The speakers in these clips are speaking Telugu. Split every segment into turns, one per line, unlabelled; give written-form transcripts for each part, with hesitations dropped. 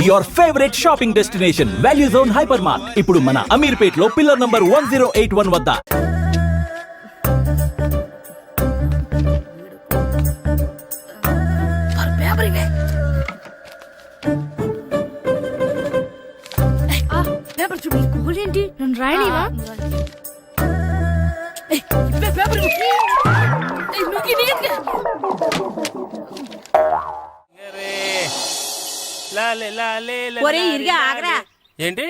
Your favourite shopping destination value zone hyper mart ఇప్పుడు మన అమీర్పేట్ లో పిల్లర్ నంబర్ 1081 వద్ద.
ఏంటి నన్ను రాయలేవా?
ఏంటి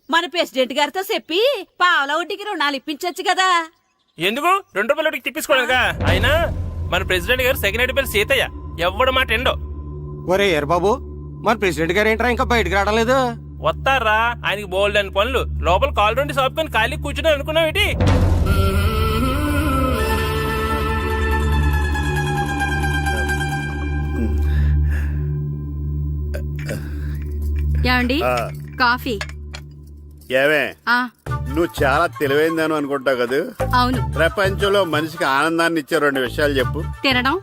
మన ప్రెసిడెంట్ గారితో చెప్పి పావుల వడ్డీకి రుణాలు ఇప్పించొచ్చు కదా.
ఎందుకు 2 రూపాయలు ఒకటి తిప్పించుకోలేదుగా. అయినా మన ప్రెసిడెంట్ గారు సెకండ్ హెడ్ పేరు సీతయ్య, ఎవ్వడు మాట ఎండో.
ఒరే ఎర్ బాబు, మన ప్రెసిడెంట్ గారు ఏంట్రా ఇంకా బయటకు రావట్లేదు?
వస్తారా, ఆయనకి బోల్డ్ అని పనులు. లోపల కాల్ రెండు సాపుకొని ఖాళీ కూర్చుని అనుకున్నావు ఏంటి?
ఏమండి కాఫీ?
ఏమే
ఆ
నువ్వు చాలా తెలివైందని అనుకుంటావు కదా.
అవును.
ప్రపంచంలో మనిషికి ఆనందాన్ని ఇచ్చే 2 విషయాలు చెప్పు.
తినడం,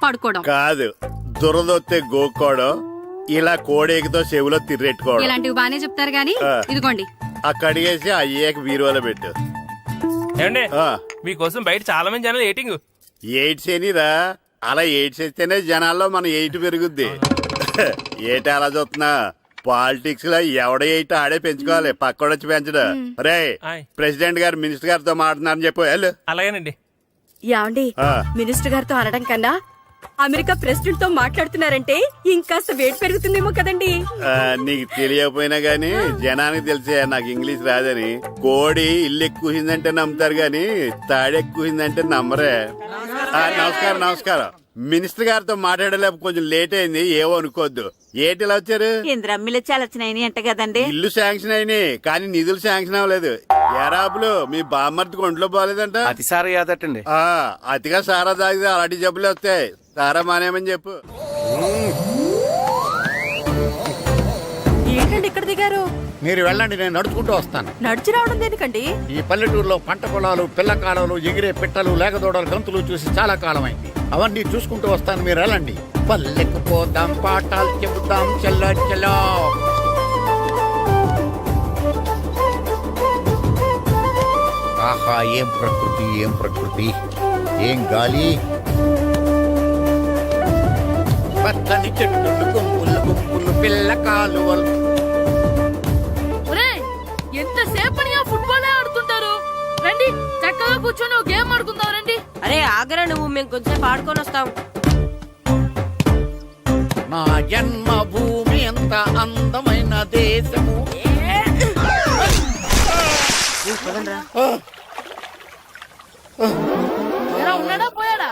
పడుకోవడం.
కాదు, దురదొత్తే గోక్కోవడం, ఇలా కోడేకితో చెవులో తిర్రెట్టుకోవడం.
ఇలాంటివి బానే చెప్తారు గానీ ఇదిగోండి.
ఆ కడిగేసి అయ్యేకి బీరువాలో పెట్టు.
ఏమండి, మీకోసం బయట చాలా మంది జనాలు ఏటింగ్.
ఎయిడ్స్ ఏనిరా, అలా ఎయిడ్స్ వేస్తేనే జనాల్లో మన ఎయిట్ పెరుగుద్ది. ఏటి అలా చూస్తున్నా? పాలిటిక్స్ లో ఎవడ ఎయిట్ ఆడే పెంచుకోవాలి, పక్కడొచ్చి పెంచడం. రే ప్రెసిడెంట్ గారు మినిస్టర్ గారితో మాట్లాడుతున్నారని చెప్పు. వెళ్ళు.
అలాగేనండి.
యాండి మినిస్టర్ గారితో అనడం కన్నా అమెరికా ప్రెసిడెంట్ తో మాట్లాడుతున్నారంటే ఇంకాస్త వేడి పెరుగుతుందేమో కదండి.
నీకు తెలియకపోయినా గానీ జనానికి తెలిసే నాకు ఇంగ్లీష్ రాదని. కోడి ఇల్లు ఎక్కువసిందంటే నమ్ముతారు గాని తాడెక్కువసిందంటే నమ్మరే. నమస్కారం నమస్కారం. మినిస్టర్ గారితో మాట్లాడలేక కొంచెం లేట్ అయింది, ఏవో అనుకోవద్దు. ఏటి ఇలా వచ్చారు?
ఇంద్రమ్మిలు చాలచ్చినాయని అంట కదండి.
ఇల్లు శాంక్షన్ అయినాయి కానీ నిధులు శాంక్షన్ అవ్వలేదు. ఎరాబులు మీ బామ్మర్తికి ఒంట్లో పోలేదంట.
అతిసారి యాదటండి.
అతిగా సారా తాగితే అలాంటి జబ్బులు వస్తాయి. సారా మానేమని చెప్పు.
ఏంటండి ఇక్కడ దిగారు?
మీరు వెళ్ళండి, నేను నడుచుకుంటూ వస్తాను.
నడిచి రావడం దేనికండి?
ఈ పల్లెటూరులో పంట పొలాలు, పిల్ల కాలాలు, ఎగిరే పిట్టలు, లేకదోడలు, గంతులు చూసి చాలా కాలం అయింది. అవన్నీ చూసుకుంటూ వస్తాను, మీరు వెళ్ళండి. పల్లెకు పోదాం, పాఠాలు చెబుతాం, చల్లో చలో. ఆహా, ఏం ప్రకృతి, ఏం ప్రకృతి, ఏం గాలి. పచ్చని చెట్లు, గుంపులు గుంపులు, పిల్ల కాలువలు.
ఎంతసేపనిగా ఫుట్బాల్ ఆడుతుంటారు? రండి చక్కగా కూర్చొని ఒక గేమ్ ఆడుకుందాం రండి.
అరే ఆగరా నువ్వు, మేము కొంచెం ఆడుకొని వస్తాం.
నా జన్మభూమి ఎంత అందమైన దేశము.
ఉన్నాడా పోయాడా?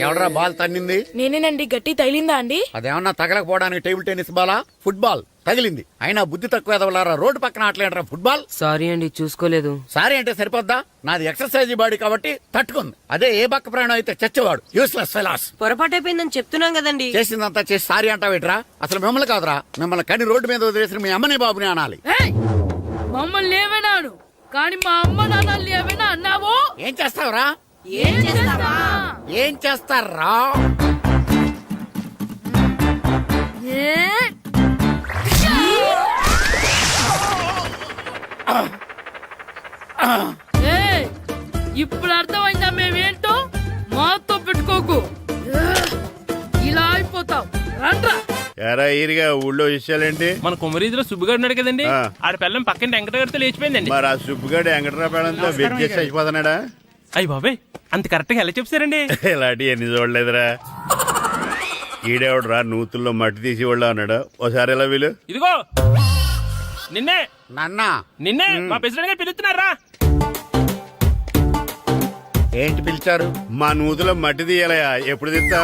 ఎవడరా బాల్ తన్నింది?
నేనేనండి. గట్టి తగిలిందా అండి?
అదేమన్నా తగలకపోవడానికి టేబుల్ టెన్నిస్ బాలా, ఫుట్బాల్ తగిలింది. అయినా బుద్ధి తక్కువ ఎదవలారా, రోడ్డు పక్కన ఆటలేడరా ఫుట్బాల్.
సారీ అండి, చూసుకోలేదు.
సారీ అంటే సరిపోద్దా? నాది ఎక్సర్సైజ్ బాడీ కాబట్టి తట్టుకుంది. అదే ఏ బక్క ప్రాణం అయితే చచ్చేవాడు. Useless fellas.
పొరపాటు అయిపోయిందని చెప్తున్నాం కదండి.
చేసిందంతా చేసి సారీ అంటావేట్రా? అసలు మిమ్మల్ని కాదురా, మిమ్మల్ని కని రోడ్డు మీద వదిలేసిన మీ అమ్మని బాబుని అనాలి.
మమ్మల్ని ఏమైనాడు కానీ మా అమ్మ నాన్నల్ని ఏమైనా అన్నావో?
ఏం చేస్తావురా?
ఏం చేస్తావా?
ఏం చేస్తారా?
ఇప్పుడు అర్థమైందా మేమేంటో? మాతో పెట్టుకోకు, ఇలా అయిపోతావు. రండ్రా.
ఎరా ఈరిగా ఊళ్ళో విషయాలేంటి?
మన కుమరీదిలో సుబ్బుగాడు ఉన్నాడు కదండి, ఆడ పిల్లం పక్కన వెంకటగారితో లేచిపోయిందండి.
మరి ఆ సుబ్బుగాడు వెంకటరాపేడంతో వెయిట్ చేసి అయిపోతున్నాడా?
అయ్యి బాబాయ్, అంత కరెక్ట్ గా ఎలా చెప్తారండి?
ఇలాంటి ఎన్ని చూడలేదురా. ఈడేవడరా నూతుల్లో మట్టి తీసి వాళ్ళు అన్నాడు. ఓసారి ఎలా వీలు?
ఇదిగో నిన్నే
నాన్నా,
నిన్నే మా ప్రెసిడెంట్ గారు పిలుస్తున్నారా?
ఏంటి పిలిచారు?
మా నూతులో మట్టి తీయాలయా, ఎప్పుడు తీస్తా?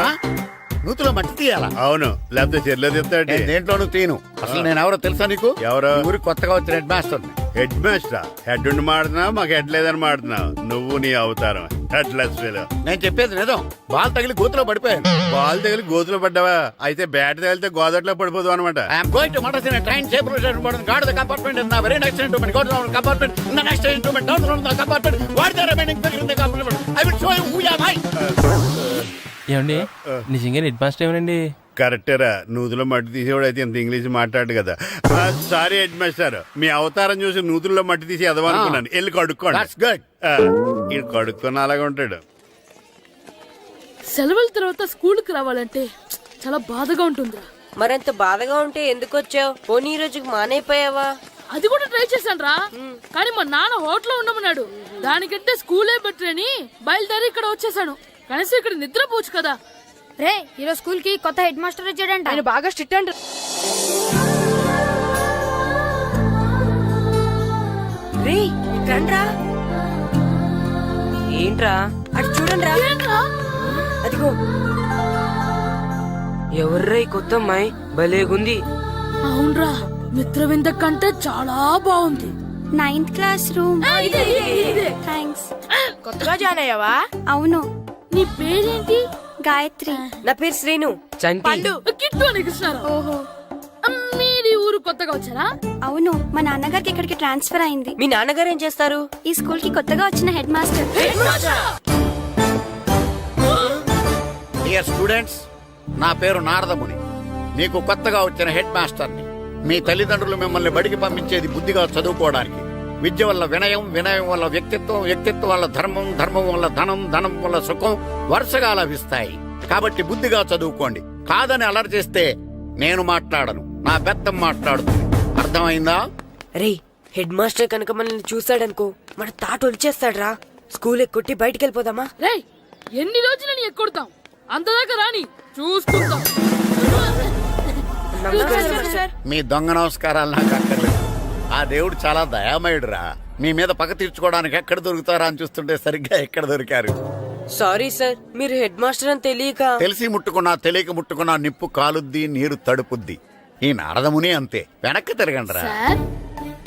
నూతులో మట్టి తీయాలా?
అవును, లేకపోతే చెర్లో తిస్తాడు.
నేను దేంట్లోనూ తీను. అసలు నేను ఎవరో తెలుసా నీకు?
ఎవరు?
ఈ ఊరికి కొత్తగా వచ్చిన head master.
Head master. Head ఉండి మాడుతున్నావు, మాకు హెడ్ లేదని మాడుతున్నావు. నువ్వు నీ అవతారం హెడ్ లెస్ ఫెలో.
నేను చెప్పేది నిజం. బాల్ తగిలి గోతులో పడిపోయాను.
బాల్ తగిలి గోతులో పడ్డావా? అయితే బ్యాట్ తగిలితే గోదట్లో పడిపోదు అనమాట.
I'm going to మడస్ in a train shape rotation guard the compartment in the very next instrument. Go down the compartment in the next instrument. Down the compartment. What the remaining figure in the compartment? I will show you who am I.
ఏమండి నిజంగా హెడ్ మాస్టర్ ఏమనండి?
కరెక్టేరా, నూతులో మట్టి తీసేవాడు అయితే ఇంత ఇంగ్లీష్ మాట్లాడు కదా. సారీ హెడ్ మాస్టర్, మీ అవతారం చూసి నూతుల్లో మట్టి తీసి ఎదవనుకున్నాను. వెళ్ళి కడుక్కోండి.
That's good.
ఇది కడుక్కొని అలాగే ఉంటాడు.
సెలవుల తర్వాత స్కూల్కి రావాలంటే చాలా బాధగా ఉంటుందిరా.
మరంత బాధగా ఉంటే ఎందుకు వచ్చావు? పోనీ ఈ రోజుకి మానైపోయావా?
అది కూడా ట్రై చేశాను రా, కానీ మా నాన్న హోటల్లో ఉండమన్నాడు. దానికంటే స్కూలే బెటర్ అని బయలుదేరి ఇక్కడ వచ్చేసాను. కనీసం ఇక్కడ నిద్రపోవచ్చు కదా.
రే ఈరోజు స్కూల్ కి కొత్త హెడ్ మాస్టర్ వచ్చాడంట.
ఆయన బాగా స్ట్రిక్ట్ అంట.
రే ఇట్రండ్రా. ఏంట్రా? అటు చూడండిరా.
ఏంట్రా?
అదిగో ఎవర్రా ఈ కొత్త అమ్మాయి? భలేగుంది.
అవునరా, మిత్రవింద కంటే చాలా బాగుంది.
9th class room. థ్యాంక్స్.
కొత్తగా జాయిన్ అయ్యావా?
అవును.
నీ పేరేంటి?
గాయత్రి.
నా పేరు శ్రీను. చంటి.
కిట్టు అని కృష్ణారావు.
ఓహో.
మీరు ఊరు కొత్తగా వచ్చారా?
అవును, మా నాన్నగారికి ఇక్కడికి ట్రాన్స్ఫర్ అయింది.
మీ నాన్నగారు ఏం చేస్తారు?
ఈ స్కూల్ కి కొత్తగా వచ్చిన హెడ్ మాస్టర్.
డియర్ స్టూడెంట్స్, నా పేరు నారదముని. మీకు కొత్తగా వచ్చిన హెడ్ మాస్టర్ని. మీ తల్లిదండ్రులు మిమ్మల్ని బడికి పంపించేది బుద్ధిగా చదువుకోవడానికి. విద్య వల్ల వినయం, వినయం వల్ల వ్యక్తిత్వం, వ్యక్తిత్వం వల్ల ధర్మం, ధర్మం వల్ల ధనం, ధనం వల్ల సుఖం వరుసగా లభిస్తాయి. కాబట్టి బుద్ధిగా చదువుకోండి. కాదని అలర్ చేస్తే నేను మాట్లాడను, నా పెద్దం మాట్లాడుతుంది. అర్థమైందా?
రే హెడ్ మాస్టర్ కనుక మనల్ని చూసాడనుకో మన తాట వచ్చేస్తాడ్రా. స్కూల్ ఎక్కొట్టి బయటికి వెళ్ళిపోదామా?
రేయ్, ఎన్ని రోజులని ఎక్కొడతాం? అంతదాకా రాని చూసుకుందాం.
మీ దొంగ నమస్కారాలు నాకు అక్కర్లేదు. ఆ దేవుడు చాలా దయామయుడురా. మీ మీద పగ తీర్చుకోవడానికి ఎక్కడ దొరుకుతారా అని చూస్తుంటే సరిగ్గా ఎక్కడ దొరికారు.
సారీ సార్, మీరు హెడ్ మాస్టర్ అని తెలియక.
తెలిసి ముట్టుకున్నా తెలియక ముట్టుకున్నా నిప్పు కాలుద్ది, నీరు తడుపుద్ది. ఈ నారదముని అంతే. వెనక్కి తిరగండిరా.
సార్,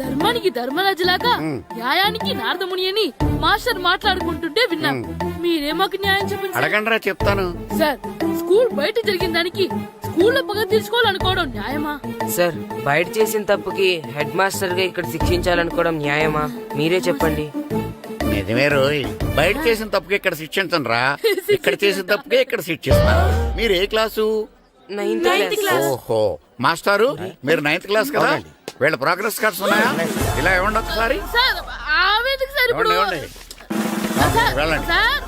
ధర్మానికి ధర్మరాజులాగా న్యాయానికి నారదముని అని మాస్టర్ మాట్లాడుకుంటుంటే విన్నాం. మీరే మాకు న్యాయం చెప్పండి సార్.
అడగండిరా, చెప్తాను.
సార్, స్కూల్ బయట జరిగిన దానికి స్కూల్లో పగ తీర్చుకోవాలనుకోవడం న్యాయమా?
సార్, బయట చేసిన తప్పుకి హెడ్ మాస్టర్ గా ఇక్కడ శిక్షించాలనుకోవడం న్యాయమా? మీరే చెప్పండి.
నిజమే రోయ్, బయట చేసిన తప్పుకి ఇక్కడ శిక్షించను రా. ఇక్కడ చేసిన తప్పుకే ఇక్కడ శిక్షిస్తాను. మీరు ఏ క్లాసు?
9th class.
ఓహో, మాస్టారు మీరు 9th క్లాస్ కదా? వీళ్ళ ప్రోగ్రెస్ కార్డ్స్ ఉన్నాయా? ఇలా ఇవ్వండి ఒకసారి.
సార్, ఆవేదకు సార్ ఇప్పుడు.
ఇవ్వండి.
సార్,
వెళ్ళండి.
సార్.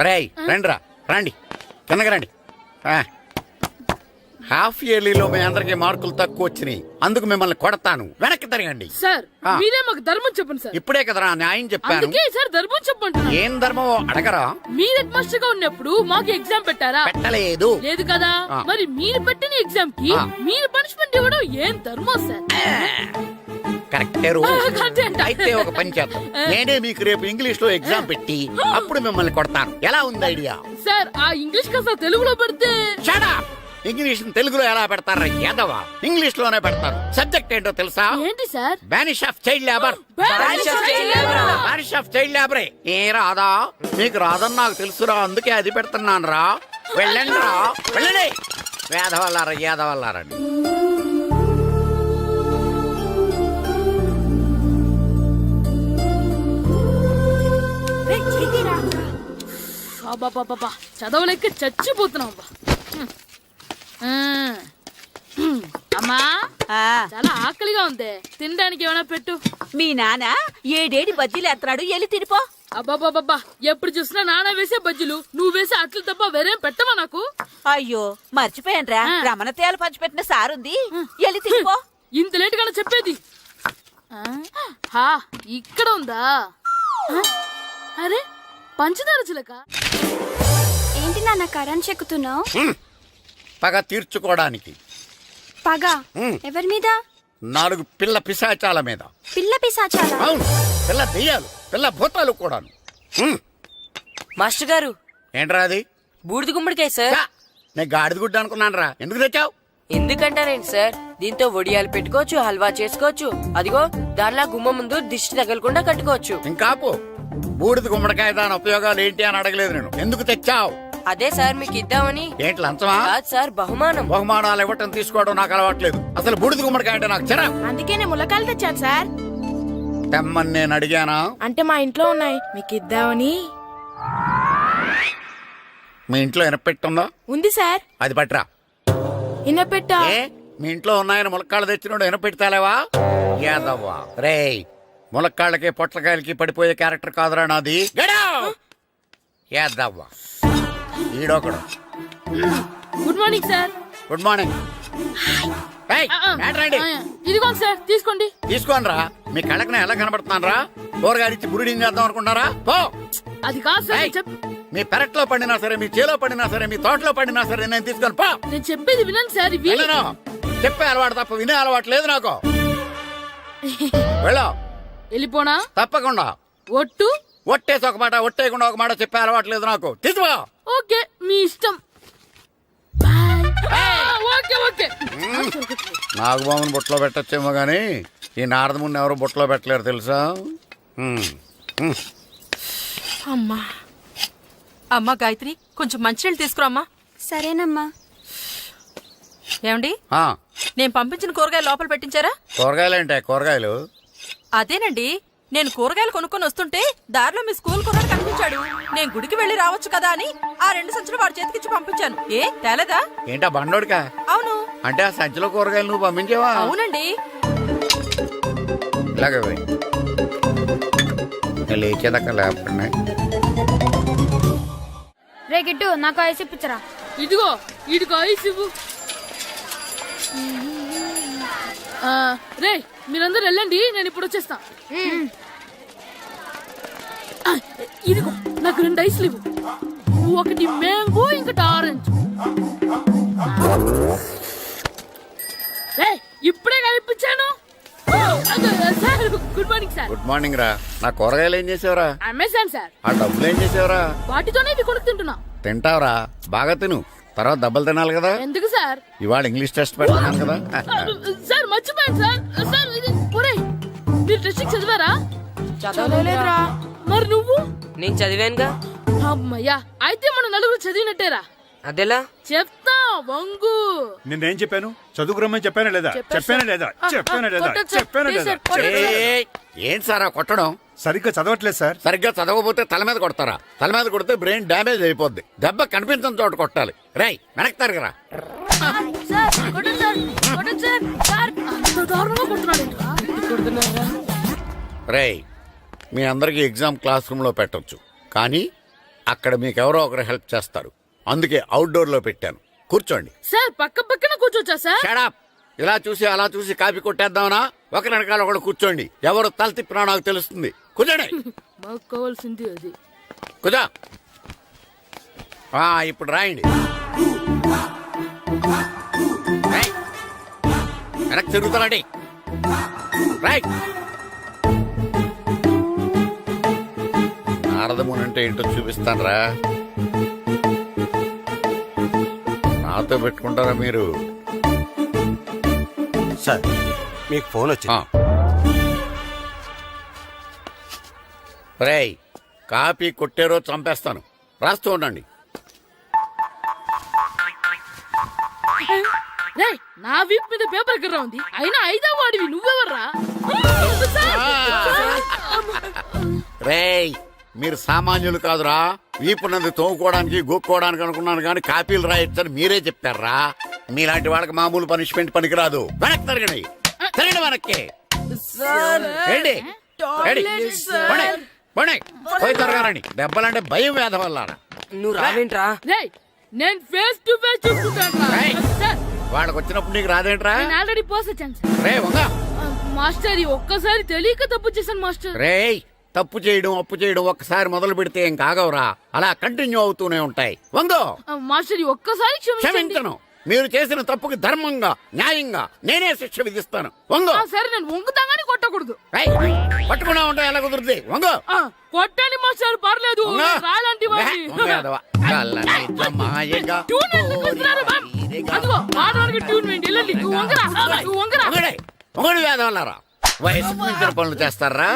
రేయ్ రండిరా, రండి, కిందకి రండి. హాఫ్ ఇయర్లీలో మీ అందరికి మార్కులు తక్కువ వచ్చినాయి. అందుకు మిమ్మల్ని కొడతాను. వెనక్కి తిరగండి.
సార్, మీరే మాకు ధర్మం చెప్పండి సార్.
ఇప్పుడే కదరా న్యాయం చెప్పాను.
అందుకే సార్ ధర్మం చెప్పంటున్నా.
ఏం ధర్మం అడగరా?
మీరు హెడ్ మాస్టర్ గా ఉన్నప్పుడు మాకు ఎగ్జామ్ పెట్టారా?
పెట్టలేదు.
లేదు కదా. మరి మీరు పెట్టిన ఎగ్జామ్ కి మీరు పనిష్మెంట్ ఇవ్వడం ఏం ధర్మం సార్?
కరెక్టే రో.
కరెక్టే అంట.
అయితే ఒక పని చేద్దాం. నేనే మీకు రేపు ఇంగ్లీష్ లో ఎగ్జామ్ పెట్టి అప్పుడు మిమ్మల్ని కొడతాను. ఎలా ఉంది ఐడియా?
సార్, ఆ ఇంగ్లీష్ కాస్త తెలుగులో పెడితే.
Shut up. ఇంగ్లీష్ తెలుగులో ఎలా పెడతారా యాదవా? ఇంగ్లీష్ లోనే పెడతారు. సబ్జెక్ట్ ఏంటో తెలుసా?
ఏంటి sir?
Banish of child labour. Banish of child లేబరే. ఏ రాదా? మీకు రాదని నాకు తెలుసురా, అందుకే అది పెడుతున్నాను రా. వెళ్ళండి రా, వెళ్ళండి. వేదవల్లారా, యాదవల్లారండి.
బాబా, చదవలేక చచ్చిపోతున్నాం. అమ్మా, చాలా ఆకలిగా ఉంది. తినడానికి ఏమైనా పెట్టు.
మీ నాన్న ఏడేడి బజ్జీలు ఎత్తాడు, ఎల్లి తినిపో.
అబ్బాబాబా, ఎప్పుడు చూసినా నాన్న వేసే బజ్జీలు, నువ్వు వేసే అట్లు తప్ప వేరేం పెట్టవా నాకు?
అయ్యో మర్చిపోయానురా, రమణ తేలు పంచిపెట్టిన సారుంది, ఎల్లి తినిపో.
ఇంత లేట్ గా చెప్పేది. ఇక్కడ ఉందా? అరే, పంచదార చిలక.
ఏంటి నాన్న కరెంట్ చెక్కుతున్నావు?
పగ తీర్చుకోవడానికి.
పగ ఎవరి మీద?
4 పిల్ల పిశాచాల మీద.
పిల్ల పిశాచాలా?
అవును, పిల్ల దెయ్యాలు, పిల్ల భూతాలు కూడాను.
మాస్టర్ గారు.
ఏంట్రా అది?
బూడిద గుమ్మడికాయ సార్.
ఛా, నేను గాడిద గుడ్డ అనుకున్నాను రా. ఎందుకు తెచ్చావు?
ఎందుకంటారేంటి సార్, దీంతో వడియాలు పెట్టుకోవచ్చు, హల్వా చేసుకోవచ్చు. అదిగో దానిలా గుమ్మ ముందు దిష్టి తగలకుండా కట్టుకోవచ్చు.
ఇంకాపు బూడిద గుమ్మడికాయ దాని ఉపయోగాలు ఏంటి అని అడగలేదు నేను. ఎందుకు తెచ్చావు?
అదే సార్ మీకు ఇద్దామని.
ఏంటి లంచమా?
కాదు సార్, బహుమానం.
బహుమానాలు ఇవ్వటం తీసుకోవడం నాకు అలవాట్లేదు. అసలు బూడిద గుమ్మడికాయ అంటే నాకు చిరా.
అందుకే నేను ములకాయలు తెచ్చాను సార్.
తెమ్మని నేను అడిగానా?
అంటే మా ఇంట్లో ఉన్నాయి, మీకు ఇద్దామని.
మీ ఇంట్లో ఎనపెట్టుందా?
ఉంది సార్.
అది పట్రా.
ఇన్నపెట్టా.
ఏ మీ ఇంట్లో ఉన్నాయని ములక్కాళ్ళు తెచ్చినోడు ఎనపెడతాలేవా? యాదవ్వా రేయ్, ములక్కాళ్ళకి పొట్లకాయలకి పడిపోయే క్యారెక్టర్ కాదురా నాది. యాదవ్వా ఈడొకడు.
Good morning sir.
Good morning. ఏయ్, మ్యాటర్ ఏంటి?
ఇదిగోండి సార్, తీసుకోండి.
తీసుకోనరా. మీ కళ్ళకి నేను ఎలా కనబడుతున్నాను రా? కూరగాయలిచ్చి బురిడింగ్ చేద్దాం అనుకుంటారా? పో.
అది కాదు సార్.
ఏయ్, మీ పెరట్లో పండినా సరే, మీ చేలో పండినా సరే, మీ తోటలో పండినా సరే నేను తీసుకొని పో.
నేను చెప్పేది వినండి సార్. ఇవి
వెళ్ళను. చెప్పే అలవాటు తప్ప వినే అలవాటు లేదు నాకు. వెళ్ళో.
వెళ్ళిపోనా?
తప్పకుండా.
ఒట్టు.
ఒట్టేసి ఒక మాట, ఒట్టేయకుండా ఒక మాట చెప్పే అలవాటు లేదు నాకు. తీసుకో.
ఓకే, మీ ఇష్టం. బాయ్. Okay okay.
నాగబాబుని బుట్టలో పెట్టచ్చేమో గాని ఈ నారదముని ఎవరు బుట్టలో పెట్టలేరు తెలుసా?
అమ్మా అమ్మా గాయత్రి, కొంచెం మంచినీళ్ళు తీసుకురామ్మా.
సరేనమ్మా.
ఏమండి,
ఆ,
నేను పంపించిన కూరగాయలు లోపల పెట్టించారా?
కూరగాయలేంటే కూరగాయలు?
అదేనండి, నేను కూరగాయలు కొనుక్కొని వస్తుంటే దారిలో మీ స్కూల్ కుర్రాడు కనిపించాడు. నేను గుడికి వెళ్లి రావచ్చు కదా అని ఆ 2 సంచులు వాడి చేతికిచ్చి పంపించాను. ఏ తేలేదా?
ఏంటా బండోడికా?
అవును.
అంటే ఆ సంచిలో కూరగాయలు నువ్వు పంపించావా?
అవునండి.
ఇలాగే పోయి లేచేదాకా లేకపోయినా.
రే గిట్టు, నాకు ఐస్ ఇప్పించరా.
ఇదిగో ఇదిగో ఐస్ ఇవ్వు. రే మీరందరూ వెళ్ళండి, నేను ఇప్పుడు వచ్చేస్తా. ఇదిగో నాకు 2 ఐస్లు ఇవ్వు. ఒకటి మ్యాంగో, ఇంకటి ఆరెంజ్. రే ఇప్పుడే కనిపించాను. Sir good morning sir.
Good morning రా. నా కూరగాయలు ఏం చేసావురా?
Amazon sir.
ఆ డబ్బులు ఏం చేసావురా?
వాటితోనే ఇవి కొనుక్కు తింటున్నా.
తింటావురా, బాగా తిను. తర్వాత డబ్బులు తినాలి కదా.
ఎందుకు సార్?
ఇవాళ ఇంగ్లీష్ టెస్ట్ పెడుతున్నాను కదా.
సార్ మర్చిపోయాను సార్. సార్ ఇది ఒరేయ్, మీరు టెస్టింగ్ చదివారా?
చదవలేదురా.
మరి నువ్వు?
నేను చదివానుగా.
అమ్మయ్యా, అయితే మనం నలుగురు చదివినట్టేరా.
అదెలా?
చెప్తా వంగు.
నిన్నేం చెప్పాను? చదువుకురమ్మని చెప్పానా లేదా? చెప్పానా లేదా? చెప్పానా లేదా? చెప్పానా లేదా?
ఏయ్, ఏంటి సార్ ఆ కొట్టడం?
సరిగ్గా చదవట్లేదు సార్.
సరిగ్గా చదవకపోతే తల మీద కొడతారా? తల మీద కొడితే బ్రెయిన్ డ్యామేజ్ అయిపోద్ది. దెబ్బ కనిపించని చోట కొట్టాలి. రేయ్ వెనక్కి తరగరా. రేయ్, మీ అందరికి ఎగ్జామ్ క్లాస్ రూమ్ లో పెట్టొచ్చు, కానీ అక్కడ మీకు ఎవరో ఒకరు హెల్ప్ చేస్తారు. అందుకే అవుట్డోర్ లో పెట్టాను. కూర్చోండి.
సార్ పక్క పక్కన కూర్చోచ్చా సార్?
Shut up. ఇలా చూసి అలా చూసి కాపీ కొట్టేద్దామనా? ఒకరి వెనకాల ఒకడు కూర్చోండి. ఎవరు తల తిప్పినా నాకు తెలుస్తుంది. కూర్చోండి.
మాకు కావాల్సింది అది.
కూర్చో. ఇప్పుడు రాయండి. రాయ్. వెనక్కి తిరుగుతారండి. రైట్. నారదముని అంటే ఏంటో చూపిస్తాను రా. నాతో పెట్టుకుంటారా మీరు?
సార్ మీకు ఫోన్ వచ్చింది.
రేయ్, కాపీ కొట్టారో చంపేస్తాను. రాస్తూ ఉండండి.
రే నా వీప్ మీద పేపర్ ఎక్కడ ఉంది? అయినా 5వ వాడివి నువ్వెవర్రా?
రేయ్, మీరు సామాన్యులు కాదురా. వీపున్నది తోముకోవడానికి గోక్కోవడానికి అనుకున్నాను కానీ కాపీలు రాయొచ్చని మీరే చెప్పారా. మీలాంటి వాళ్ళకి మామూలు పనిష్మెంట్ పనికిరాదు. వెనక్కి తిరగండి. తిరగండి వెనక్కి. ఏంటి? పోయి తిరగారండి. దెబ్బలంటే భయం వేద వల్ల.
నువ్వు రావేంట్రా?
రే నేను ఫేస్ టు ఫేస్ చూసుకుంటాను.
వాళ్ళకి వచ్చినప్పుడు నీకు రాదేంట్రా?
నేను ఆల్రెడీ పోస్ వచ్చాను సార్.
రే వంగ.
మాస్టర్ ఒక్కసారి తెలియక తప్పు చేశాను మాస్టర్.
రేయ్, తప్పు చేయడం అప్పు చేయడం ఒక్కసారి మొదలు పెడితే ఏం కాగవరా. అలా కంటిన్యూ అవుతూనే ఉంటాయి. వంగో.
మాస్టర్ ఒక్కసారి
క్షమించను. మీరు చేసిన తప్పుకి ధర్మంగా న్యాయంగా నేనే శిక్ష విధిస్తాను. వంగో.
సరే నేను వంగుతాగాని కొట్టకూడదు.
పట్టుకున్నా ఉంటా ఎలా కుదురుతుంది? వంగో.
కొట్టండి మాస్టర్, పర్లేదు. రాలాంటి
కళ్ళ నిజమాయగా
ట్యూన్ ఎందుకు వస్తున్నారు, మ్యామ్? అదిగో వాడడానికి ట్యూన్ వేయండి. వెళ్ళండి. నువ్వు వంగరా, నువ్వు వంగరా.
మొగడు వేదవల్లారా వయసుకు మించిన పనులు చేస్తారా?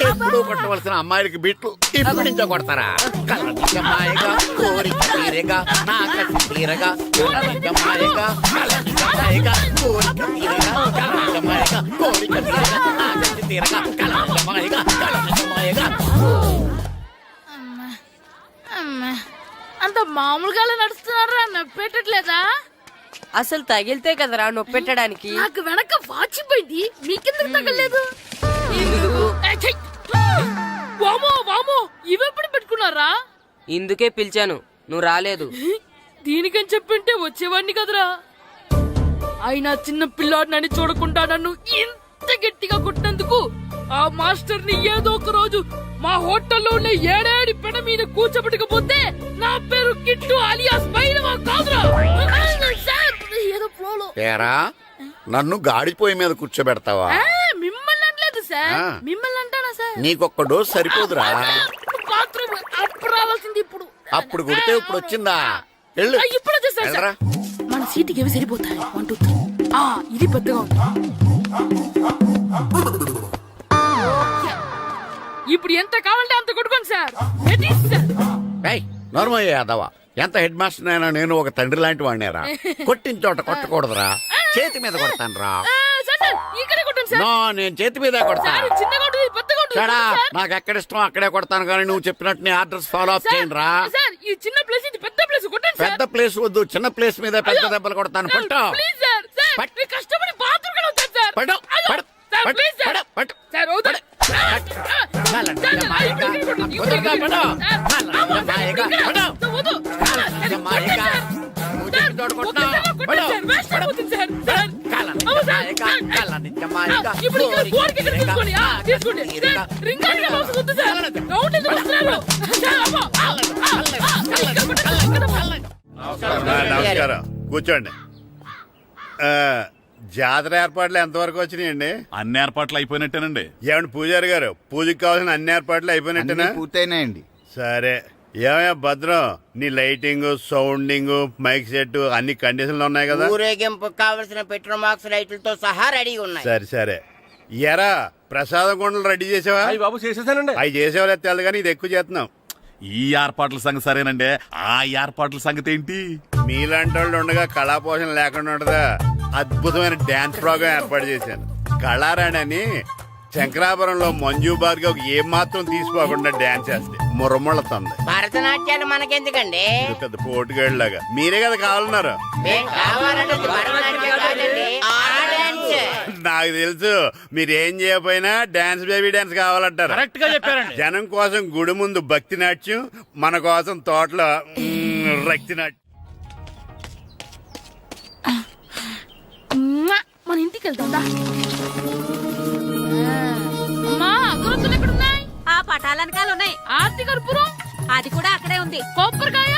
ఎప్పుడు కొట్టవలసిన అమ్మాయిలకి బీట్లు ఇప్పుడు నుంచో కొడతారా? కళ్ళ నిజమాయగా కోరిక తీరగా నా కసి తీరగా కళ్ళ నిజమాయగా కళ్ళ నిజమాయగా కోరిక తీరగా కళ్ళ నిజమాయగా కోరిక తీరగా నా కసి తీరగా కళ్ళ నిజమాయగా కళ్ళ నిజమాయగా.
అమ్మా, అంత మామూలుగా నడుస్తున్నారా? నొప్పెట్టట్లేదా?
అసలు తగిలితే కదరా నొప్పెట్టడానికి.
నాకు వెనక వాచిపోయింది, మీకెందుకు తగలేదు? వామో వామో, ఇవెప్పుడు పెట్టుకున్నారా?
ఇందుకే పిలిచాను, నువ్వు రాలేదు.
దీనికని చెప్పింటే వచ్చేవాడిని కదరా. అయినా చిన్న పిల్లాడినని చూడకుండా నన్ను ఇంత గట్టిగా కొట్టినందుకు ఆ మాస్టర్ ని ఏదో ఒక రోజు మా హోటల్లో ఉన్న ఏడేడి పెడ మీద కూర్చోబెట్టకపోతే నా పేరు కిట్టు అలియాస్ బైరవా కాదురా. సార్, ఏదో ఫ్లోలో.
ఏరా నన్ను గాడిపోయి మీద కూర్చోబెడతావా?
మిమ్మల్ని అనలేదు సార్,
ఆ.
మిమ్మల్ని అంటానా సార్?
నీకొక్క డోస్ సరిపోదురా?
బాత్రూమ్ అప్పుడు రావాల్సింది ఇప్పుడు.
అప్పుడు కొడితే ఇప్పుడు వచ్చిందా? వెళ్ళు.
ఇప్పుడు వచ్చేసారు సార్.
వెళ్ళరా.
మన సీటుకి ఏవి సరిపోతాయి? 1 2 3. ఇది పెద్దగా ఉంది. ఇప్పుడు ఎంత కావాలంటే అంత కొట్టుకోండి సార్. Ready sir.
ఏయ్, నోర్మయ్య యాదవ, ఎంత హెడ్ మాస్టర్ అయినా నేను ఒక తండ్రి లాంటి వాడినేరా. కొట్టిన చోట కొట్టకూడదురా, చేతి మీద కొడతాను రా.
సార్ సార్, ఇక్కడే కొట్టండి సార్.
నో, నేను చేతి మీదే కొడతా.
సార్, చిన్నగా ఉంటుంది, పెద్దగా ఉంటుంది
చెడా,
సార్.
నాకు ఎక్కడ ఇష్టం అక్కడే కొడతాను, కానీ నువ్వు చెప్పినట్టు నీ ఆర్డర్స్ ఫాలో అప్
సార్,
చేయండి రా.
సార్, ఈ చిన్న ప్లేస్ ఇది పెద్ద ప్లేస్, కొట్టండి సార్.
పెద్ద ప్లేస్ వద్దు, చిన్న ప్లేస్ మీద పెద్ద దెబ్బలు కొడతాను.
సార్,
పట్టు
ప్లీజ్ సార్. సార్,
పట్టు.
మీరు కష్టపడి బాత్రూమ్ కూడా వచ్చారు సార్.
పట్టు,
అయ్యో,
పట్టు,
సార్,
పట్టు,
ప్లీజ్ సార్.
పట్టు, పట్టు.
సార్, వద్దు. సార్, సార్,
మాయగా, వదులుగా పట్టు. మాయగా, పట్టు.
వద్దు.
మాయగా, నువ్వు చెప్పిన చోట కొట్టినా. పట్టు. కాళ్ళ నిజ మాయగా, కాళ్ళ నిజ మాయగా, కోరిక తీరగా,
తీసుకోండి.
తీరగా.
రింగ్ ఆడిగా అవసరం వద్దు సార్. రౌండ్ ఎందుకు వస్తున్నారు? సార్, అమ్మో.
నమస్కారం, కూర్చోండి. జాతర ఏర్పాట్లు ఎంతవరకు వచ్చినాయండి?
అన్ని ఏర్పాట్లు అయిపోయినట్టేనండి.
ఏమండి పూజారి గారు, పూజకి కావాల్సిన అన్ని ఏర్పాట్లు అయిపోయినట్టేనా?
పూర్తయినాయండి.
సరే. ఏమయ్యా భద్రం, నీ లైటింగ్, సౌండింగ్, మైక్ సెట్ అన్ని కండిషన్లు ఉన్నాయి కదా?
ఊరేగింపు కావలసిన పెట్రోల్ మార్క్స్ లైట్లతో సహా రెడీ ఉన్నాయి.
సరే సరే. ఎరా ప్రసాదం కొండలు రెడీ చేసావా?
బాబు చేసేసానండి.
అవి చేసేవాళ్ళు తెలదు కానీ ఇది ఎక్కువ చేస్తున్నాం.
ఈ ఏర్పాట్ల సంగతి సరేనండి, ఆ ఏర్పాట్ల సంగతి ఏంటి?
మీలాంటి వాళ్ళు ఉండగా కళా పోషణ లేకుండా ఉండదా? అద్భుతమైన డాన్స్ ప్రోగ్రామ్ ఏర్పాటు చేశాను. కళారాణి అని శంకరాపురంలో మంజు భార్గవ్ ఏం మాత్రం తీసుకోకుండా డాన్స్ చేస్తే మురముళ్ళతుంది.
భరతనాట్యాలు మనకెందుకండి?
ఇది పెద్ద పోటుగాళ్ళలాగా మీరే కదా కావాలన్నారు. నాకు తెలుసు మీరేం చేయకపోయినా డాన్స్ బేబీ డాన్స్ కావాలంటారు.
కరెక్ట్ గా చెప్పారండి.
జనం కోసం గుడి ముందు భక్తి నాట్యం, మన కోసం తోటలో రక్తి నాట్యం.
మన ఇంటికి వెళ్తాం. అమ్మా, అగరొత్తులు ఎక్కడున్నాయి?
ఆ పటాలనకాలు ఉన్నాయి.
ఆర్తి కర్పూరం
అది కూడా అక్కడే ఉంది.
కొబ్బరికాయ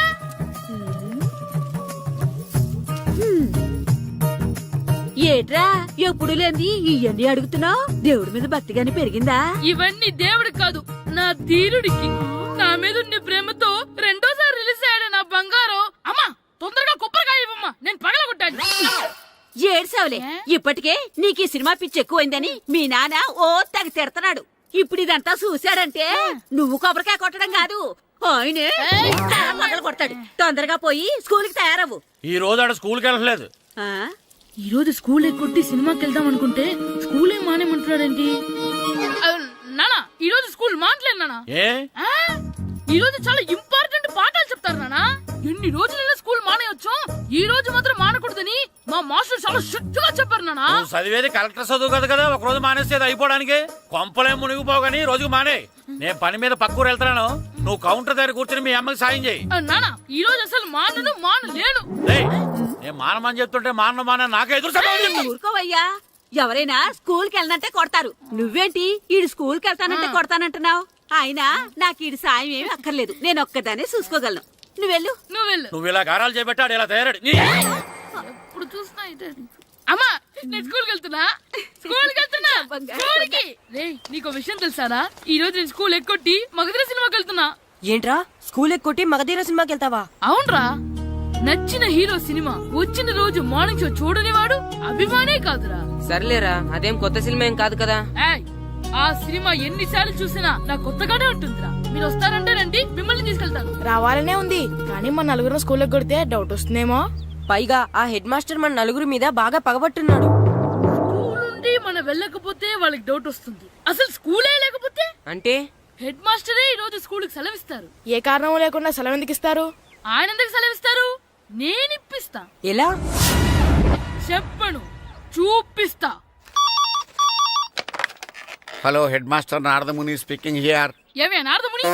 ఏట్రా ఎప్పుడు లేని ఇవన్నీ అడుగుతున్నావు? దేవుడి మీద భక్తిగాని పెరిగిందా?
ఇవన్నీ దేవుడికి కాదు, నా ధీరుడికి. నా మీద ఉండే ప్రేమతో రెండోసారి రిలీజ్ అయ్యాడు నా బంగారం. అమ్మా, తొందరగా కొబ్బరికాయ ఇవ్వమ్మా, నేను పగలగొట్టాను.
ఏడ్సావులే, ఇప్పటికే నీకు ఈ సినిమా పిచ్చి ఎక్కువైందని మీ నాన్న ఓ తెగ తిడతాడు. ఇప్పుడు ఇదంతా చూశాడంటే నువ్వు కొబ్బరికాయ కొట్టడం కాదు, ఆయనే పగల కొడతాడు. తొందరగా పోయి స్కూల్ కి తయారవు.
ఈ రోజు ఆడ స్కూల్కి వెళ్ళలేదు.
ఆ?
ఈ రోజు స్కూల్ ఎక్కొట్టి సినిమాకి వెళ్దాం అనుకుంటే స్కూల్ ఏం మానేమంటున్నాడేంటి? నానా, ఈ రోజు స్కూల్ మానట్లేదు నానా.
ఏ
ఈ రోజు చాలా ఇంపార్టెంట్ పాఠాలు చెప్తారు నానా. ఎన్ని రోజులైనా స్కూల్ మానేయొచ్చు, ఈ రోజు మాత్రం మానకూడదని మా మాస్టర్ చాలా స్ట్రిక్ట్ గా చెప్పారు నానా.
నువ్వు చదివేది కలెక్టర్ చదువు కదా కదా, ఒక రోజు మానేసేది అయిపోవడానికి. కొంపలేం మునిగిపోగాని రోజుకు మానే. నేను పని మీద పక్కూరు వెళ్తున్నాను, నువ్వు కౌంటర్ దగ్గర కూర్చొని మీ అమ్మకి సాయం చేయి.
నానా, ఈ రోజు అసలు మానలేను.
నేను మానమని చెప్తుంటే మాన నాకే ఎదురు సమాధానం చెప్తావు.
ఊరుకోవయ్యా, ఎవరైనా స్కూల్ కి వెళ్ళనంటే కొడతారు. నువ్వేంటి ఈడు స్కూల్ కి వెళ్తానంటే కొడతానంటున్నావు? అయినా నాకు ఈడు సాయం ఏమి అక్కర్లేదు, నేను ఒక్కదానే చూసుకోగలను. నువ్వెళ్ళు.
నువ్వు ఇలా గారాలు చేపెట్టాడు ఇలా తయారాడు.
ఇప్పుడు చూస్తున్నా ఇదే. అమ్మా, నేను స్కూల్కి వెళ్తున్నా. రేయ్, నీకు విషయం తెలుసారా? ఈ రోజు నేను స్కూల్ ఎక్కొట్టి మగధీర సినిమాకి వెళ్తున్నా.
ఏంట్రా స్కూల్ ఎక్కొట్టి మగధీర సినిమాకి వెళ్తావా?
అవునరా, నచ్చిన హీరో సినిమా వచ్చిన రోజు మార్నింగ్ షో చూడని వాడు అభిమానే కాదురా.
సర్లేరా, అదేం కొత్త సినిమా ఏం కాదు కదా.
ఏయ్, ఆ సినిమా ఎన్నిసార్లు చూసినా నా కొత్తగానే ఉంటుందిరా. మీరు వస్తారంటే రండి, మిమ్మల్ని తీసుకెళ్తాను.
రావాలనే ఉంది కానీ మన నలుగురు స్కూల్కి కొడితే డౌట్ వస్తుందేమో.
పైగా ఆ హెడ్ మాస్టర్ మన నలుగురి మీద బాగా పగబట్టున్నాడు.
స్కూల్ నుండి మనం వెళ్ళకపోతే వాళ్ళకి డౌట్ వస్తుంది. అసలు స్కూలే లేకపోతే
అంటే
హెడ్ మాస్టరే ఈ రోజు స్కూల్కి సెలవిస్తారు.
ఏ కారణం లేకుండా సెలవు ఎందుకు ఇస్తారు?
ఆయన ఎందుకు సెలవిస్తారు? నేను ఇప్పిస్తా.
ఎలా?
చెప్పను, చూపిస్తా.
Hello head master Naradamuni speaking here.
ఏమే నారదముని,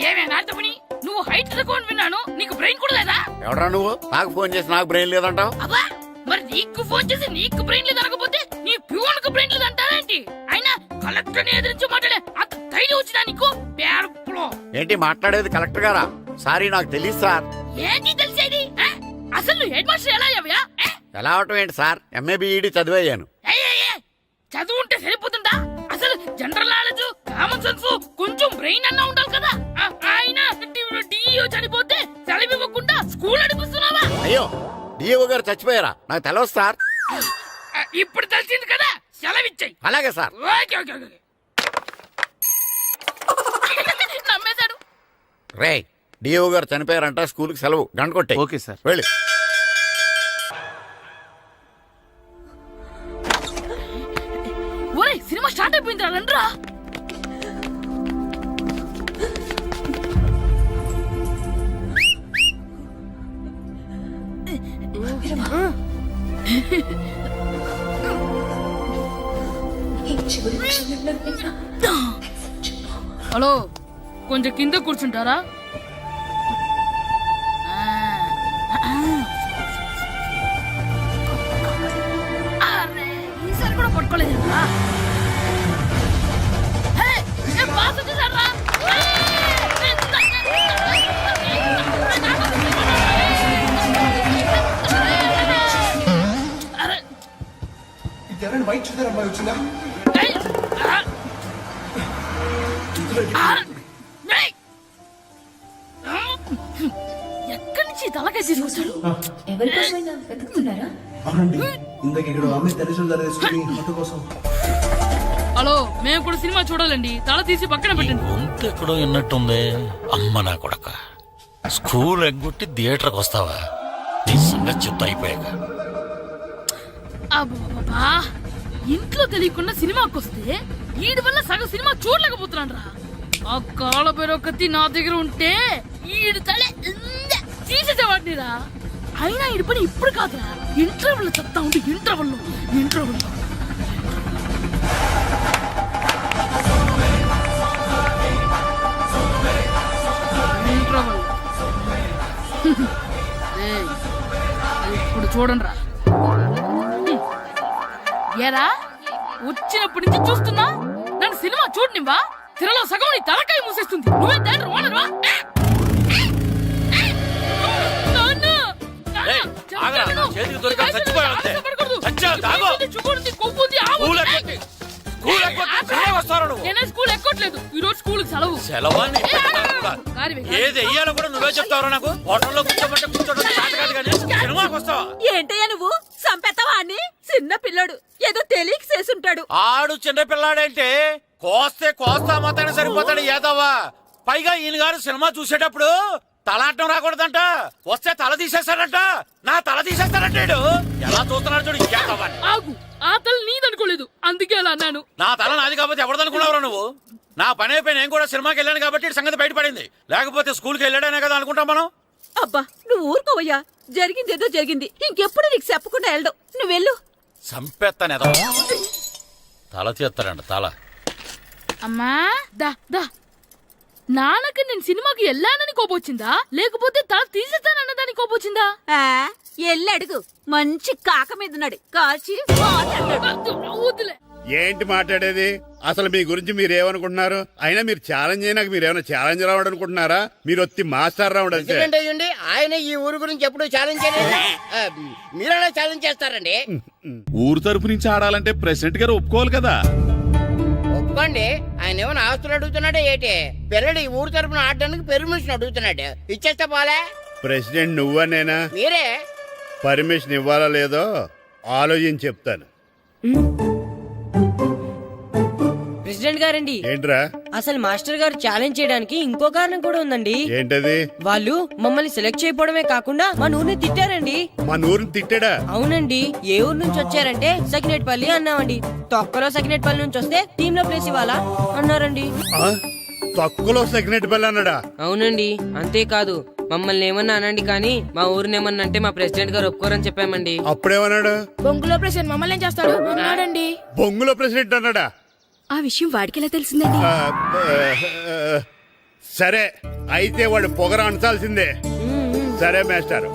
ఏమే నారదముని, నువ్వు హైట్ తక్కువ విన్నాను. నీకు బ్రెయిన్ కూడా లేదా?
ఎవరా నువ్వు? నాకు ఫోన్ చేసి నాకు బ్రెయిన్ లేదంటావు?
అబ్బా, మరి నీకు ఫోన్ చేసి నీకు బ్రెయిన్ లేదు అనకపోతే నీ ప్యూన్కు బ్రెయిన్ లేదు అంటారేంటి? అయినా కలెక్టర్ ని ఎదిరించి మాట్లాడే అంత ధైర్యం వచ్చినా నీకు? పేర్పులో
ఏంటి మాట్లాడేది? కలెక్టర్ గారా? సారీ, నాకు తెలియదు సార్.
ఏంటి తెలిసేది? అసలు నువ్వు హెడ్ మాస్టర్ ఎలా అయ్యావయ్యా?
ఎలా అవటం ఏంటి సార్? MA B Ed చదివయ్యాను.
చదువు ఉంటే సరిపోతుందా? అసలు జనరల్ నాలెడ్జ్, కామన్ సెన్స్, కొంచెం బ్రెయిన్ అన్నా ఉండాలి కదా. ఆయన డిఇఓ చనిపోతే సెలవు ఇవ్వకుండా స్కూల్ నడిపిస్తున్నావా?
అయ్యో, డిఓ గారు చచ్చిపోయారా? నాకు తెలవదు సార్.
ఇప్పుడు తెలిసింది కదా, సెలవిచ్చాయి.
అలాగే సార్.
నమ్మేశాడు.
రే, డిఓ గారు చనిపోయారంట, స్కూల్కి సెలవు. గంట కొట్టే.
Okay sir.
వెళ్ళి.
ఒరే, సినిమా స్టార్ట్ అయిపోయింది, రండ్రా. హలో, కొంచెం కింద కూర్చుంటారా? ఈసారి కూడా పట్టుకోలేదు. ఎక్కడి నుంచి తలకాయ తీసుకొచ్చాడు? హలో, మేము కూడా సినిమా చూడాలండి. తల తీసి పక్కన పెట్టండి.
గొంతు ఎక్కడో విన్నట్టుంది. అమ్మ నా కొడక, స్కూల్ ఎగ్గొట్టి థియేటర్కి వస్తావా? నీ సంగతి చెప్తా అయిపోయాక.
అబ్బా, ఇంట్లో తెలియకుండా సినిమాకి వస్తే వీడి వల్ల సగం సినిమా చూడలేకపోతున్నాను రా. ఆ కాళ్ళ బెరొకతి నా దగ్గర ఉంటే ఈడు తలే తీసేసేవాడిని రా. అయినా ఈడి పని ఇప్పుడు కాదురా, ఇంటర్వెల్ చెప్తా ఉంటే ఇంటర్వెల్ ఇప్పుడు చూడండి రా. ఏరా, వచ్చినప్పటి నుంచి చూస్తున్నా, నన్ను సినిమా చూడనివ్వా? తిరలో సగం నీ తలకాయ మూసేస్తుంది. నువ్వే దాని రోనర్వా?
చేతికి దొరికా చచ్చిపోయావు అంతే. చచ్చావు, తాగు.
నేనే స్కూల్ ఎక్కట్లేదు. ఈ రోజు స్కూల్ సెలవు.
సెలవాన్ని ఏది వెయ్యాలో కూడా నువ్వే చెప్తావు నాకు. హోటల్లో కూర్చోబట్టే కూర్చోడం కాదు కానీ సినిమాకి వస్తావా?
ఏంటయ్యా నువ్వు? సంపెత్తవా అని? చిన్న పిల్లడు ఏదో తెలియక చేసుంటాడు.
ఆడు చిన్న పిల్లాడంటే కోస్తే కోస్తా మాత్రమే సరిపోతాడు ఏదవ్వా. పైగా ఈయన గారు సినిమా చూసేటప్పుడు తలాటం రాకూడదంట. వస్తే తల తీసేస్తాడంట. నా తల తీసేస్తాడంటాడు. ఎలా చూస్తున్నాడు చూడు. ఇంకేదవ్వాలి.
ఆగు, ఆ తల నీదనుకోలేదు, అందుకే అలా అన్నాను.
నా తల నాది కాబట్టి ఎవరిదనుకున్నావురా నువ్వు? నా పని అయిపోయి నేను కూడా సినిమాకి వెళ్ళాను కాబట్టి సంగతి బయటపడింది. లేకపోతే స్కూల్కి వెళ్ళాడనే కదా అనుకుంటాం మనం.
అబ్బా, నువ్వు ఊరుకోవయ్యా. జరిగిందేదో జరిగింది. ఇంకెప్పుడు నీకు చెప్పకుండా వెళ్ళడం. నువ్వు వెళ్ళు.
సంపెత్తనేదో తల తీస్తాడంట. తల
అమ్మా, దా దా. నాన్నకి నేను సినిమాకి వెళ్ళానని కోపొచ్చిందా, లేకపోతే తల తీసేస్తానన్నదాని కోపొచ్చిందా?
ఎల్లు అడుగు. మంచి కాక మీద ఉన్నాడు, కాల్చి
వద్దులే.
ఏంటి మాట్లాడేది? అసలు మీ గురించి మీరేమనుకుంటున్నారు? అయినా మీరు ఛాలెంజ్ అయినాక మీరేమైనా ఛాలెంజ్ రావడం అనుకుంటున్నారా? మీరు వచ్చి మాస్టర్ రావడం అంతే.
ఆయన ఈ ఊరు గురించి ఎప్పుడు ఛాలెంజ్ చేయలేదు. మీరెలా ఛాలెంజ్ చేస్తారండి?
ఊరు తరపు నుంచి ఆడాలంటే ప్రెసిడెంట్ గారు ఒప్పుకోవాలి కదా.
ఒప్పుకోండి. ఆయన ఏమైనా ఆస్తులు అడుగుతున్నాడే ఏటి? పిల్లడు ఈ ఊరు తరపున ఆడడానికి పెర్మిషన్ అడుగుతున్నాడు. ఇచ్చేస్తే పోలే.
ప్రెసిడెంట్ నువ్వా నేనా?
మీరే.
పర్మిషన్ ఇవ్వాలా లేదో ఆలోచించి చెప్తాను.
ప్రెసిడెంట్ గారండి,
ఏంట్రా?
అసలు మాస్టర్ గారు ఛాలెంజ్ చేయడానికి ఇంకో కారణం కూడా ఉందండి.
ఏంటది?
వాళ్ళు మమ్మల్ని సెలెక్ట్ చేయకపోవడమే కాకుండా మా ఊరిని తిట్టారండి.
మా ఊరిని తిట్టాడా?
అవునండి. ఏ ఊరు నుంచి వచ్చారంటే సకినేట్పల్లి అన్నామండి. తొక్కలో సకినేట్పల్లి నుంచి వస్తే టీమ్ లో ప్లేస్ ఇవ్వాలా అన్నారండి.
ఆ? తక్కువలో సెకండ్ బెల్ అన్నాడా?
అవునండి. అంతేకాదు మమ్మల్ని ఏమన్నా అనండి కానీ మా ఊరిని ఏమన్నా అంటే మా ప్రెసిడెంట్ గారు ఒప్పుకోరని చెప్పామండి.
అప్పుడేమన్నాడు?
బొంగులో ప్రెసిడెంట్ మమ్మల్ని ఏం చేస్తాడు అన్నాడండి.
బొంగులో ప్రెసిడెంట్ అన్నాడా?
ఆ విషయం వాడికి ఎలా తెలిసిందండి?
సరే అయితే వాడు పొగర అంచాల్సిందే. సరే మాస్టర్,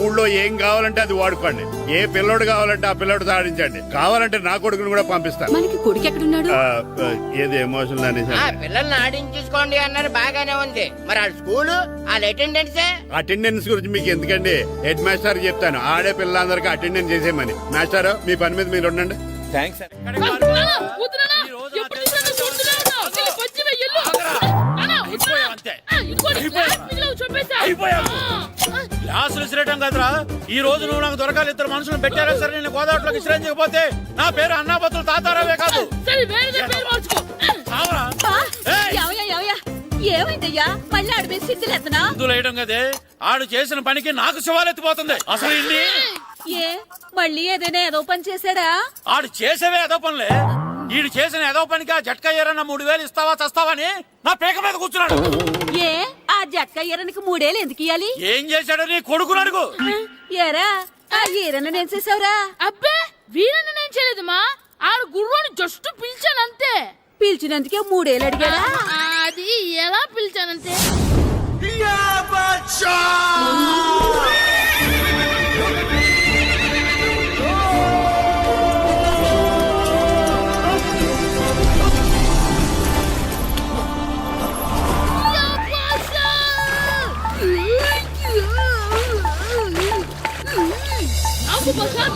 ఊళ్ళో ఏం కావాలంటే అది వాడుకోండి. ఏ పిల్లోడు కావాలంటే ఆ పిల్లోడు సాధించండి. కావాలంటే నా కొడుకుని కూడా పంపిస్తాను.
మనకి కొడుకు ఎక్కడున్నాడు?
ఏది ఎమోషనల్ అనేసి
ఆ పిల్లల్ని ఆడించేసుకోండి అన్నారు, బాగానే ఉంది. మరి ఆ స్కూలు వాళ్ళ అటెండెన్సే.
అటెండెన్స్ గురించి మీకు ఎందుకండి, హెడ్ మాస్టర్ చెప్తాను. ఆడే పిల్లలందరికీ అటెండెన్స్ చేసేయమని. మాస్టర్ మీ పని మీద మీరు ఉండండి.
థ్యాంక్స్.
గ్లాసులు విసిరేయటం కదరా. ఈ రోజు నువ్వు నాకు దొరకాలి. ఇద్దరు మనుషులు పెట్టారా సరే, నేను గోదావరిలోకి విసిరించకపోతే నా పేరు అన్నాపతులు తాతారావే కాదు.
ఏమైందయ్యా? మళ్ళీ ఆడిపోయి సిద్ధులేతనా?
సిద్ధులేయడం కదే, ఆడు చేసిన పనికి నాకు శివాలెత్తిపోతుంది. అసలు ఇన్ని
ఏ మళ్ళీ ఏదైనా ఏదో పని చేశాడా?
ఆడు చేసేవే ఏదో పనులే. ఈడు చేసిన ఏదో పనికి ఆ జట్కా ఏరన్న 3000 ఇస్తావా చస్తావని నా పేక మీద కూర్చున్నాడు.
ఏ ఆ జట్కా ఈరనికి 3 ఏళ్ళు ఎందుకు ఇయ్యాలి?
ఏం చేశాడో నీ కొడుకుని అడుగు.
ఏరా ఆ ఈరన్న నేను చేసావురా?
అబ్బే వీరన్న నేను చేయలేదమ్మా. ఆడు గుర్రోని జస్ట్ పిలిచానంతే.
పిలిచినందుకే 3 ఏళ్ళు అడిగాడా?
అది ఎలా పిలిచానంతే.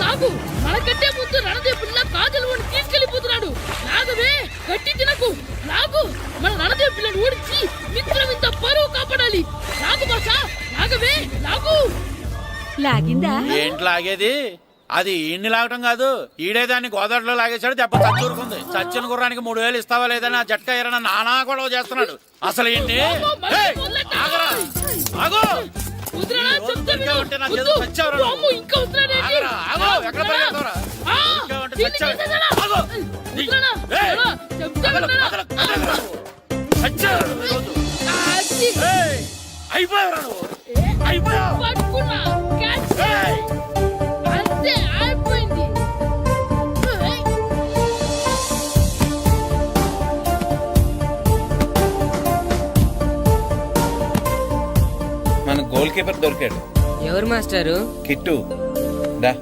నాగు మనకంటే ముందు రణదేవుడిలా కాజలవాడిని తీసుకెళ్లిపోతున్నాడు. నాగవే గట్టి తినకు. నాగు మన రణదేవు పిల్లని ఓడించి మిత్రమింత పరువు కాపాడాలి. నాగు బాసా నాగవే నాగు.
లాగిందా?
ఏంటి లాగేది? అది ఈయన్ని లాగటం కాదు, ఈడే దాన్ని గోదావరిలో లాగేశాడు. దెబ్బ చచ్చూరుకుంది. చచ్చిన గుర్రానికి 3000 ఇస్తావా లేదని ఆ జట్కా ఏరన్న నానా గొడవ చేస్తున్నాడు. అసలు ఈయన్ని
అంతే అయిపోయింది.
మన గోల్ కీపర్ దొరికాడు.
ఎవరు మాస్టారు?
కిట్టు దా.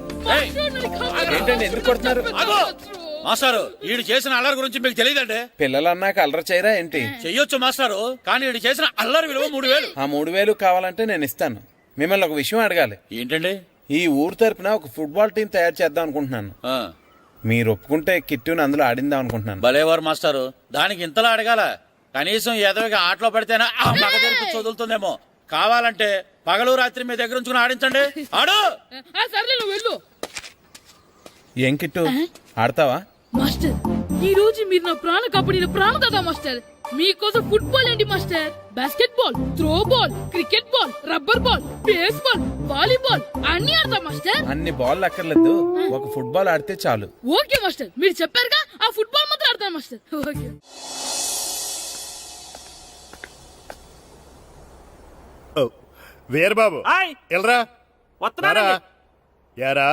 ఏంటండి ఎందుకు కొడుతున్నారు?
మాస్టారు, ఈడు చేసిన అల్లరి గురించి మీకు తెలియదండి.
పిల్లలు అన్నాక అల్లరి చేయరా ఏంటి?
చెయ్యొచ్చు మాస్టారు, కానీ ఈడు చేసిన అల్లరి విలువ 3000.
ఆ 3000 కావాలంటే నేను ఇస్తాను. మిమ్మల్ని ఒక విషయం అడగాలి.
ఏంటండి?
ఈ ఊరు తరపున ఒక ఫుట్బాల్ టీం తయారు చేద్దాం అనుకుంటున్నాను. మీరు ఒప్పుకుంటే కిట్టుని అందులో ఆడిందాం అనుకుంటున్నాను.
భలేవారు మాస్టారు, దానికి ఇంతలా అడగాల? కనీసం ఎదవిగా ఆటలో పడితేనా ఆ మగ తెరిపి వదులుతుందేమో. కావాలంటే పగలు రాత్రి మీ దగ్గర ఉంచుకుని ఆడించండి. ఆడు.
సర్లే నువ్వు వెళ్ళు.
ఏం కిట్టు ఆడతావా?
మాస్టర్ ఈ రోజు మీరు నా ప్రాణ కాపాడిన ప్రాణదాత మాస్టర్. మీకోసం ఫుట్బాల్ ఏంటి master, basket ball, throw ball, cricket ball, rubber ball, base ball, volleyball అన్ని ఆడతా మాస్టర్.
అన్ని బాల్ అక్కర్లేదు, ఒక ఫుట్బాల్ ఆడితే చాలు.
ఓకే మాస్టర్, మీరు చెప్పారుగా ఆ ఫుట్బాల్ మాత్రం ఆడతాను మాస్టర్. ఓకే.
వీరబాబు ఎల్రా యారా,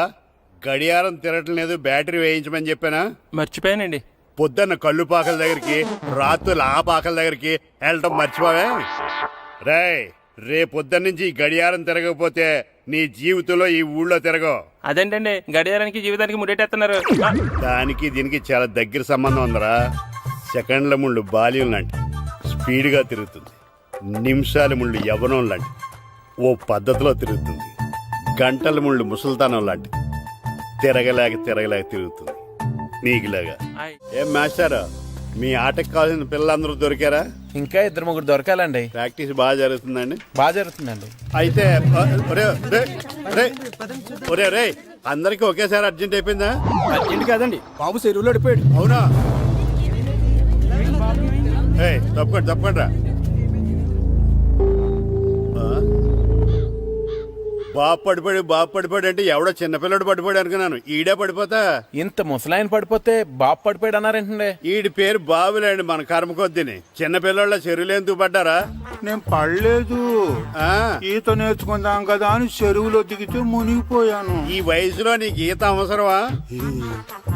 గడియారం తిరగట్లేదు, బ్యాటరీ వేయించమని చెప్పానా?
మర్చిపోయానండి.
పొద్దున్న కళ్ళు పాకల దగ్గరికి, రాత్రులు ఆ పాకల దగ్గరికి వెళ్ళటం మర్చిపోవే. రేపొద్దున్న నుంచి ఈ గడియారం తిరగకపోతే నీ జీవితంలో ఈ ఊళ్ళో తిరగవు.
అదేంటండి గడియారానికి జీవితానికి ముడేటేస్తున్నారు?
దానికి దీనికి చాలా దగ్గర సంబంధం ఉందరా. సెకండ్ల ముళ్ళు బాల్యం లాంటి స్పీడ్గా తిరుగుతుంది. నిమిషాల ముళ్ళు యవ్వనం లాంటి ఓ పద్ధతిలో తిరుగుతుంది. గంటల ముళ్ళు ముసల్తానం లాంటి తిరగలేక తిరుగుతుంది. నీకులాగా. ఏం మాస్టారు, మీ ఆటకు కావాల్సిన పిల్లలందరూ దొరికారా?
ఇంకా 2-3 దొరకాలండి.
ప్రాక్టీస్ బాగా జరుగుతుందండి?
బాగా జరుగుతుందండి.
అయితే ఒరే అందరికి ఒకేసారి అర్జెంట్ అయిపోయిందా?
అర్జెంట్ కాదండి బాబు చెరువులో పడిపోయాడు.
అవునా? తప్పకుండా రా. బాబు పడిపోయాడు అంటే ఎవడో చిన్నపిల్లడు పడిపోయాడు అనుకున్నాను. ఈడే పడిపోతా.
ఇంత ముసలాయన పడిపోతే బాబు పడిపోయాడు అన్నారేంటండి?
ఈడి పేరు బాబులేండి, మన కర్మ కొద్దిని. చిన్నపిల్లల చెరువులు ఎందుకు పడ్డారా?
నేను పడలేదు, ఈత నేర్చుకుందాం కదా అని చెరువులో దిగితే మునిగిపోయాను.
ఈ వయసులో నీకు ఈత అవసరమా?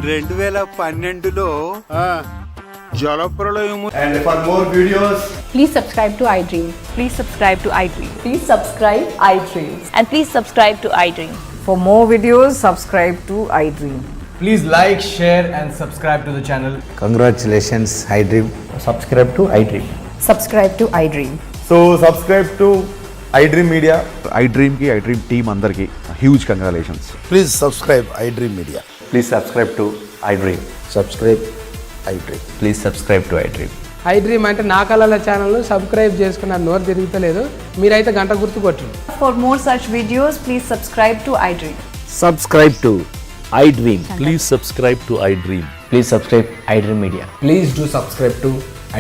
2012లో జలప్రలయము.
And for more videos,
Please subscribe to iDream.
Please subscribe to iDream.
Please subscribe iDream.
And please subscribe to iDream.
For more videos, subscribe to iDream.
please like, share and subscribe to the channel.
Congratulations iDream.
Subscribe to iDream.
Subscribe to iDream.
So subscribe to iDream Media.
iDream కి iDream టీమ్ అందరికి huge congratulations.
Please subscribe iDream Media.
Please subscribe to iDream.
Subscribe iDream.
Please subscribe to iDream.
iDream అంటే నా కళల ఛానల్ సబ్స్క్రైబ్ చేసుకున్న నోరు తిరుగుతలేదు. మీరైతే గంట గుర్తు కొట్టండి.
For more such videos, please subscribe to iDream.
Subscribe to iDream. Please subscribe to iDream.
Please subscribe iDream Media. Please do subscribe to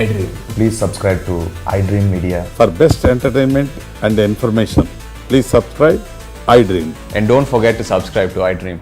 iDream.
Please subscribe to iDream Media.
For best entertainment and information, please subscribe iDream.
And don't forget to subscribe to iDream.